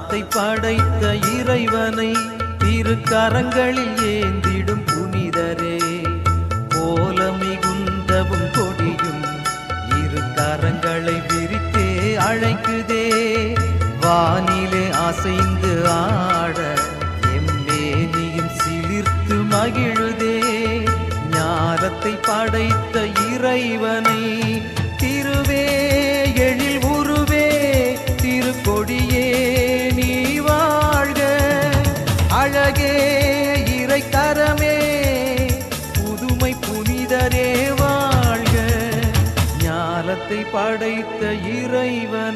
ஞாலத்தை படைத்த இறைவனை திருக்கரங்களில் ஏந்திடும் புனிதரே, போல மிகுந்தவும் கொடியும் இரு கரங்களை விரித்தே அழைக்குதே. வானிலே அசைந்து ஆட எம்மேனியும் சிலிர்த்து மகிழுதே. ஞாலத்தை படைத்த இறைவனை திருவே எழில் உருவே திருக்கொடியே நீ வாழ்க. அழகே இறைக்கரமே புதுமை புனிதரே வாழ்க. ஞாலத்தை படைத்த இறைவன்